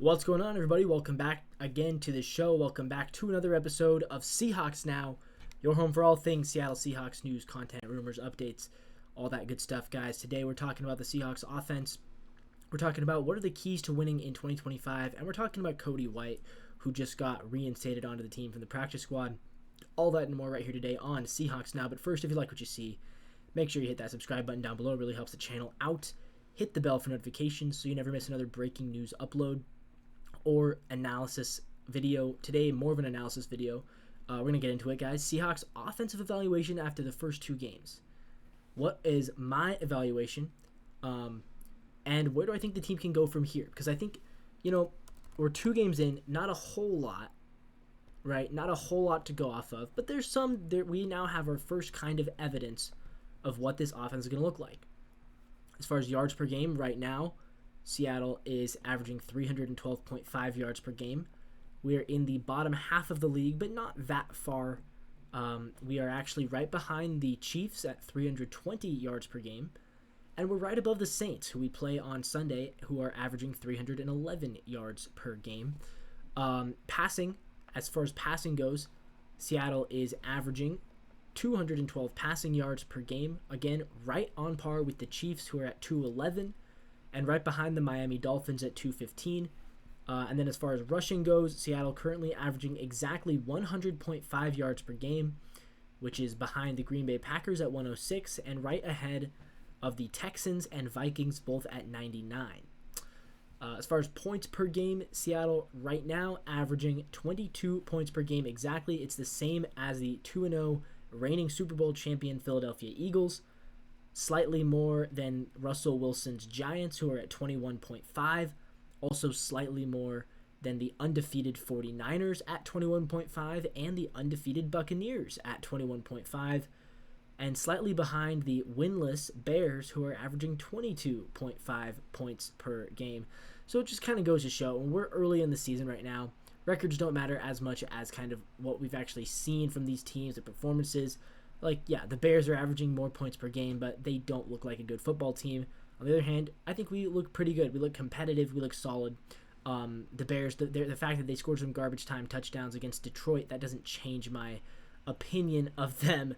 What's going on, everybody? Welcome back again to the show. Welcome back to another episode of Seahawks Now, your home for all things Seattle Seahawks news, content, rumors, updates, all that good stuff, guys. Today we're talking about the Seahawks offense. We're talking about what are the keys to winning in 2025, and we're talking about Cody White, who just got reinstated onto the team from the practice squad. All that and more right here today on Seahawks Now. But first, if you like what you see, make sure you hit that subscribe button down below. It really helps the channel out. Hit the bell for notifications so you never miss another breaking news upload or analysis video. Today, more of an analysis video. We're going to get into it, guys. Seahawks offensive evaluation after the first two games. What is my evaluation? And where do I think the team can go from here? Because I think, we're 2 games in, not a whole lot, right? Not a whole lot to go off of. But there's we now have our first kind of evidence of what this offense is going to look like. As far as yards per game, right now, Seattle is averaging 312.5 yards per game. We are in the bottom half of the league, but not that far. We are actually right behind the Chiefs at 320 yards per game. And we're right above the Saints, who we play on Sunday, who are averaging 311 yards per game. Passing, as far as passing goes, Seattle is averaging 212 passing yards per game. Again, right on par with the Chiefs, who are at 211. And right behind the Miami Dolphins at 215. And then as far as rushing goes, Seattle currently averaging exactly 100.5 yards per game, which is behind the Green Bay Packers at 106 and right ahead of the Texans and Vikings, both at 99. As far as points per game, Seattle right now averaging 22 points per game exactly. It's the same as the 2-0 reigning Super Bowl champion Philadelphia Eagles. Slightly more than Russell Wilson's Giants, who are at 21.5. Also slightly more than the undefeated 49ers at 21.5 and the undefeated Buccaneers at 21.5. And slightly behind the winless Bears, who are averaging 22.5 points per game. So it just kind of goes to show, when we're early in the season right now, records don't matter as much as kind of what we've actually seen from these teams, the performances. The Bears are averaging more points per game, but they don't look like a good football team. On the other hand, I think we look pretty good. We look competitive. We look solid. The Bears, the fact that they scored some garbage time touchdowns against Detroit, that doesn't change my opinion of them.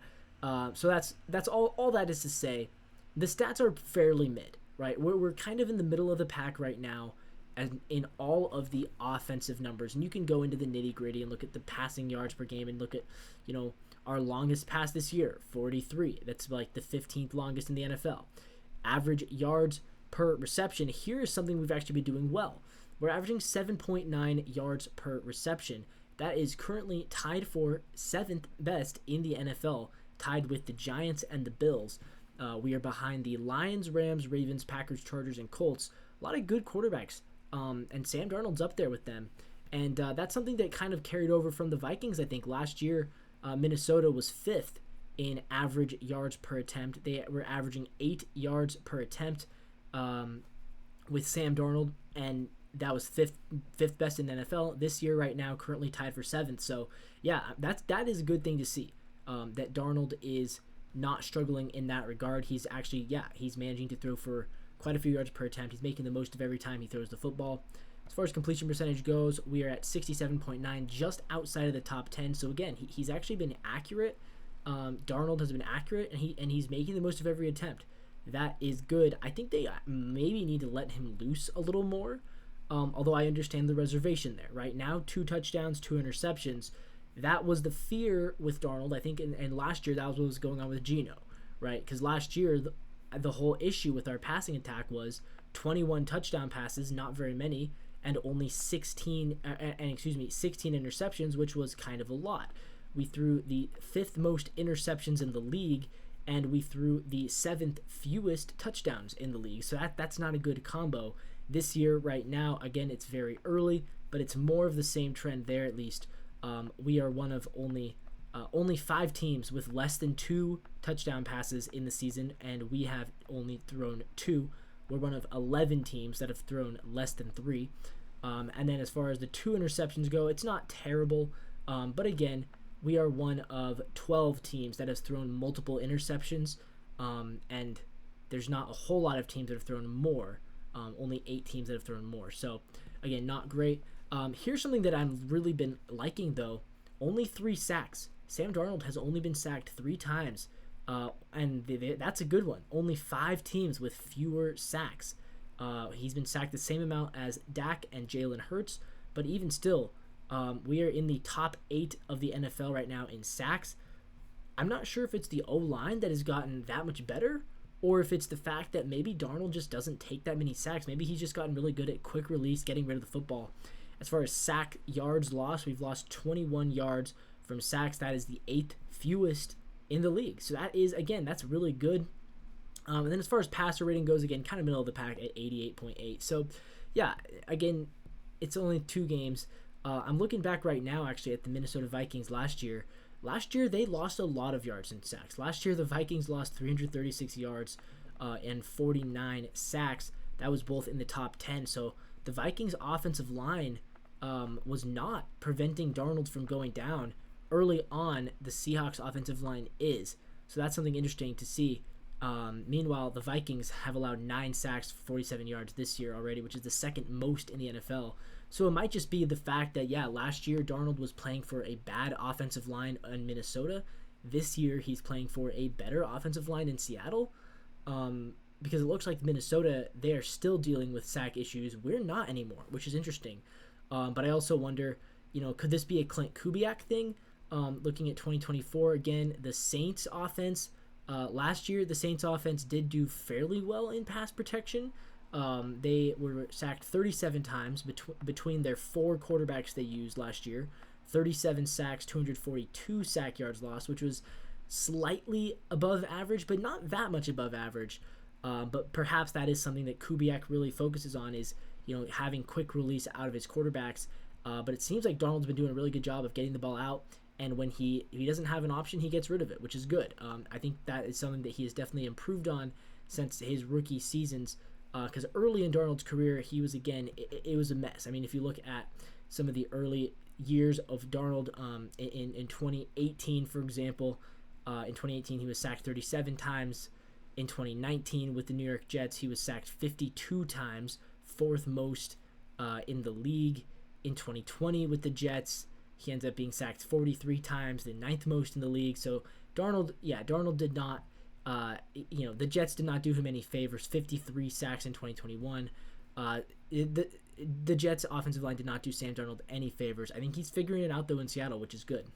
So that's all that is to say. The stats are fairly mid, right? We're kind of in the middle of the pack right now, and in all of the offensive numbers. And you can go into the nitty-gritty and look at the passing yards per game and look at, our longest pass this year, 43. That's like the 15th longest in the NFL. Average yards per reception. Here is something we've actually been doing well. We're averaging 7.9 yards per reception. That is currently tied for 7th best in the NFL, tied with the Giants and the Bills. We are behind the Lions, Rams, Ravens, Packers, Chargers, and Colts. A lot of good quarterbacks, and Sam Darnold's up there with them. And that's something that kind of carried over from the Vikings, I think. Last year, Minnesota was 5th in average yards per attempt. They were averaging 8 yards per attempt with Sam Darnold, and that was fifth best in the NFL. This year, right now, currently tied for 7th. So, yeah, that is a good thing to see, that Darnold is not struggling in that regard. He's actually, he's managing to throw for quite a few yards per attempt. He's making the most of every time he throws the football. As far as completion percentage goes, we are at 67.9, just outside of the top 10. So again, he's actually been accurate. Darnold has been accurate, and he's making the most of every attempt. That is good. I think they maybe need to let him loose a little more, although I understand the reservation there. Right now, 2 touchdowns, 2 interceptions. That was the fear with Darnold, I think, and last year that was what was going on with Geno, right? Because last year, the whole issue with our passing attack was 21 touchdown passes, not very many, and only 16 interceptions, which was kind of a lot. We threw the 5th most interceptions in the league, and we threw the 7th fewest touchdowns in the league. So that's not a good combo. This year, right now, again, it's very early, but it's more of the same trend there at least. We are one of only 5 teams with less than 2 touchdown passes in the season, and we have only thrown 2. We're one of 11 teams that have thrown less than 3. And then as far as the 2 interceptions go, it's not terrible. But again, we are one of 12 teams that has thrown multiple interceptions. And there's not a whole lot of teams that have thrown more. Only 8 teams that have thrown more. So Again, not great. Here's something that I've really been liking, though. Only 3 sacks. Sam Darnold has only been sacked 3 times, and that's a good one. Only 5 teams with fewer sacks. He's been sacked the same amount as Dak and Jalen Hurts, but even still, we are in the top 8 of the NFL right now in sacks. I'm not sure if it's the O-line that has gotten that much better, or if it's the fact that maybe Darnold just doesn't take that many sacks. Maybe he's just gotten really good at quick release, getting rid of the football. As far as sack yards lost, we've lost 21 yards from sacks. That is the 8th fewest in the league. So that is, again, that's really good. And then as far as passer rating goes, again, kind of middle of the pack at 88.8. So, yeah, again, it's only 2 games. I'm looking back right now, actually, at the Minnesota Vikings last year. Last year, they lost a lot of yards in sacks. Last year, the Vikings lost 336 yards and 49 sacks. That was both in the top 10. So the Vikings' offensive line was not preventing Darnold from going down. Early on, the Seahawks' offensive line is. So that's something interesting to see. Meanwhile, the Vikings have allowed 9 sacks for 47 yards this year already, which is the second most in the NFL. So it might just be the fact that, yeah, last year Darnold was playing for a bad offensive line in Minnesota. This year he's playing for a better offensive line in Seattle. Because it looks like Minnesota, they are still dealing with sack issues. We're not anymore, which is interesting. But I also wonder, could this be a Clint Kubiak thing? Looking at 2024, again, the Saints offense. Last year, the Saints offense did do fairly well in pass protection. They were sacked 37 times between their 4 quarterbacks they used last year. 37 sacks, 242 sack yards lost, which was slightly above average, but not that much above average. But perhaps that is something that Kubiak really focuses on is, having quick release out of his quarterbacks. But it seems like Darnold's been doing a really good job of getting the ball out. And when he doesn't have an option, he gets rid of it, which is good. I think that is something that he has definitely improved on since his rookie seasons. Because early in Darnold's career, he was, again, it was a mess. I mean, if you look at some of the early years of Darnold in 2018, for example, in 2018 he was sacked 37 times. In 2019 with the New York Jets, he was sacked 52 times, 4th most in the league. In 2020 with the Jets, he ends up being sacked 43 times, the 9th most in the league. So Darnold did not, the Jets did not do him any favors. 53 sacks in 2021. The Jets' offensive line did not do Sam Darnold any favors. I think he's figuring it out, though, in Seattle, which is good.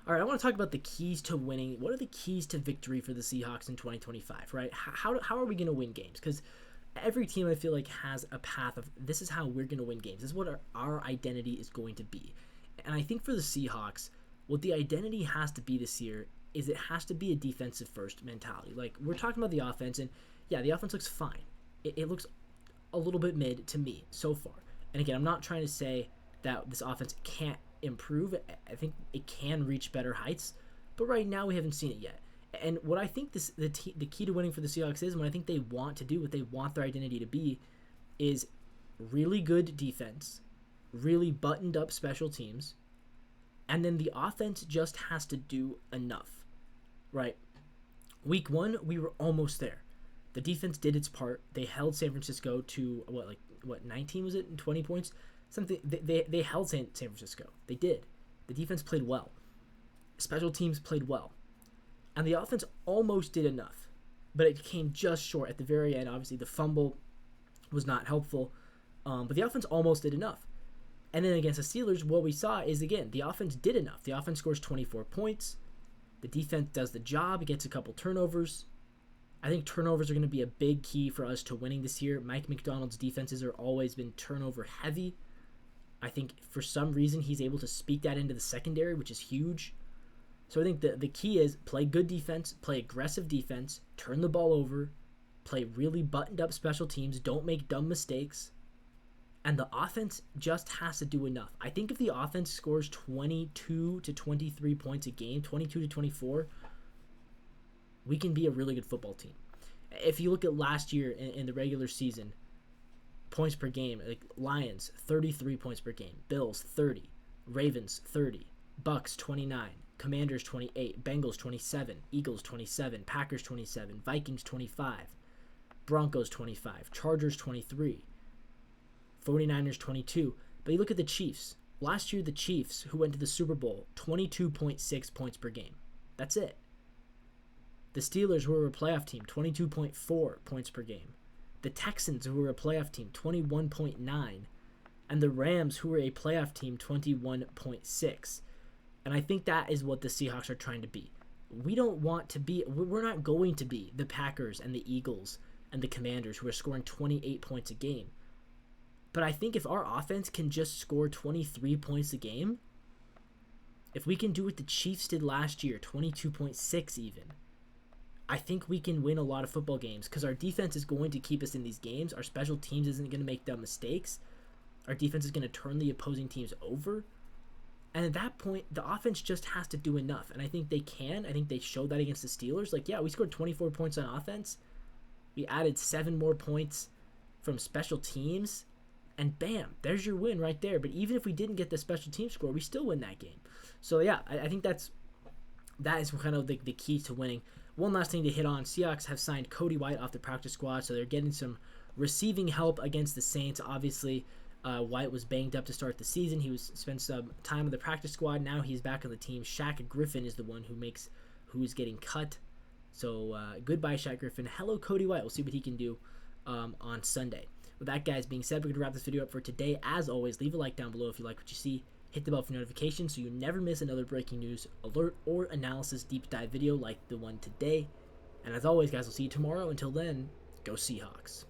All right, I want to talk about the keys to winning. What are the keys to victory for the Seahawks in 2025, right? How are we going to win games? Because every team, I feel like, has a path of this is how we're going to win games. This is what our identity is going to be. And I think for the Seahawks, what the identity has to be this year is it has to be a defensive first mentality. Like, we're talking about the offense, and yeah, the offense looks fine. It looks a little bit mid to me so far. And again, I'm not trying to say that this offense can't improve. I think it can reach better heights, but right now we haven't seen it yet. And what I think the key to winning for the Seahawks is, and what I think they want to do, what they want their identity to be, is really good defense, really buttoned up special teams, and then the offense just has to do enough, right? Week 1, we were almost there. The defense did its part. They held San Francisco to, 19 was it? 20 points? Something. They held San Francisco. They did. The defense played well. Special teams played well. And the offense almost did enough. But it came just short at the very end. Obviously, the fumble was not helpful. But the offense almost did enough. And then against the Steelers, what we saw is, again, the offense did enough. The offense scores 24 points. The defense does the job. It gets a couple turnovers. I think turnovers are going to be a big key for us to winning this year. Mike McDonald's defenses have always been turnover heavy. I think for some reason he's able to speak that into the secondary, which is huge. So I think the key is play good defense, play aggressive defense, turn the ball over, play really buttoned up special teams, don't make dumb mistakes, and the offense just has to do enough. I think if the offense scores 22 to 23 points a game, 22 to 24, we can be a really good football team. If you look at last year in the regular season, points per game, like Lions, 33 points per game, Bills, 30, Ravens, 30, Bucks, 29, Commanders, 28, Bengals, 27, Eagles, 27, Packers, 27, Vikings, 25, Broncos, 25, Chargers, 23, 49ers 22. But you look at the Chiefs. Last year, the Chiefs, who went to the Super Bowl, 22.6 points per game. That's it. The Steelers, who were a playoff team, 22.4 points per game. The Texans, who were a playoff team, 21.9. And the Rams, who were a playoff team, 21.6. And I think that is what the Seahawks are trying to be. We're not going to be the Packers and the Eagles and the Commanders, who are scoring 28 points a game. But I think if our offense can just score 23 points a game, if we can do what the Chiefs did last year, 22.6 even, I think we can win a lot of football games because our defense is going to keep us in these games. Our special teams isn't going to make dumb mistakes. Our defense is going to turn the opposing teams over. And at that point, the offense just has to do enough. And I think they can. I think they showed that against the Steelers. Like, yeah, we scored 24 points on offense. We added 7 more points from special teams. And bam, there's your win right there. But even if we didn't get the special team score, we still win that game. So yeah, I think that is kind of the key to winning. One last thing to hit on, Seahawks have signed Cody White off the practice squad, so they're getting some receiving help against the Saints. Obviously, White was banged up to start the season. He spent some time on the practice squad. Now he's back on the team. Shaq Griffin is the one who's getting cut. So goodbye, Shaq Griffin. Hello, Cody White. We'll see what he can do on Sunday. With that, guys, being said, we're going to wrap this video up for today. As always, leave a like down below if you like what you see. Hit the bell for notifications so you never miss another breaking news, alert, or analysis deep dive video like the one today. And as always, guys, we'll see you tomorrow. Until then, go Seahawks.